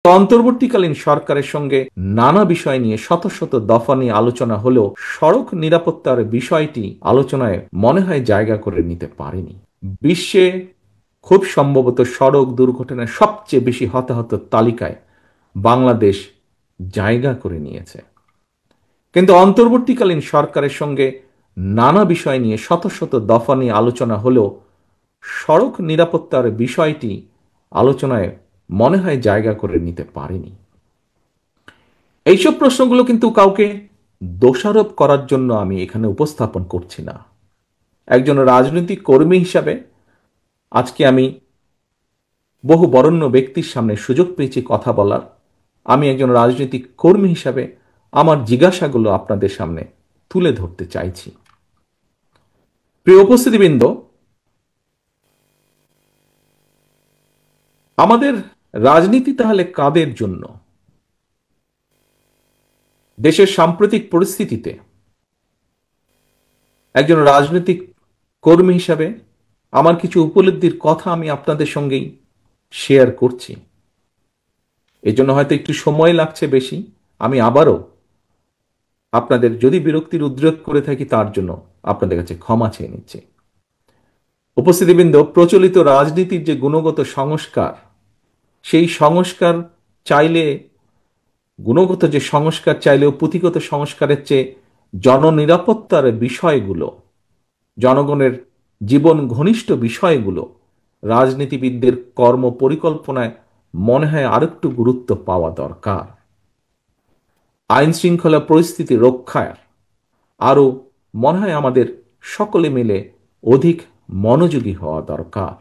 অন্তর্বর্তীকালীন সরকারের সঙ্গে নানা বিষয় নিয়ে শত শত দফা নিয়ে আলোচনা হলেও সড়ক নিরাপত্তার বিষয়টি আলোচনায় মনে হয় জায়গা করে নিতে পারেনি। বিশ্বে খুব সম্ভবত সড়ক দুর্ঘটনায় সবচেয়ে বেশি হতাহতের তালিকায় বাংলাদেশ জায়গা করে নিয়েছে। কিন্তু অন্তর্বর্তীকালীন সরকারের সঙ্গে নানা বিষয় নিয়ে শত শত দফা নিয়ে আলোচনা হলেও সড়ক নিরাপত্তার বিষয়টি আলোচনায় মনে হয় জায়গা করে নিতে পারেনি। এইসব প্রশ্নগুলো কিন্তু কাউকে দোষারোপ করার জন্য আমি এখানে উপস্থাপন করছি না। একজন রাজনৈতিক কর্মী হিসাবে আজকে আমি বহু বরেণ্য ব্যক্তির সামনে সুযোগ পেয়েছি কথা বলার। আমি একজন রাজনৈতিক কর্মী হিসাবে আমার জিজ্ঞাসাগুলো আপনাদের সামনে তুলে ধরতে চাইছি। প্রিয় উপস্থিতিবৃন্দ, আমাদের রাজনীতি তাহলে কাদের জন্য? দেশের সাম্প্রতিক পরিস্থিতিতে একজন রাজনৈতিক কর্মী হিসাবে আমার কিছু উপলব্ধির কথা আমি আপনাদের সঙ্গেই শেয়ার করছি। এজন্য হয়তো একটু সময় লাগছে বেশি। আমি আবারও আপনাদের যদি বিরক্তির উদ্রেক করে থাকি তার জন্য আপনাদের কাছে ক্ষমা চেয়ে নিচ্ছি। উপস্থিতিবৃন্দ, প্রচলিত রাজনীতির যে গুণগত সংস্কার, সেই সংস্কার চাইলে গুণগত যে সংস্কার চাইলেও পুঁথিগত সংস্কারের চেয়ে জননিরাপত্তার বিষয়গুলো, জনগণের জীবন ঘনিষ্ঠ বিষয়গুলো রাজনীতিবিদদের কর্ম পরিকল্পনায় মনে হয় আরেকটু গুরুত্ব পাওয়া দরকার। আইন শৃঙ্খলা পরিস্থিতি রক্ষায় আরও মনে হয় আমাদের সকলে মিলে অধিক মনোযোগী হওয়া দরকার।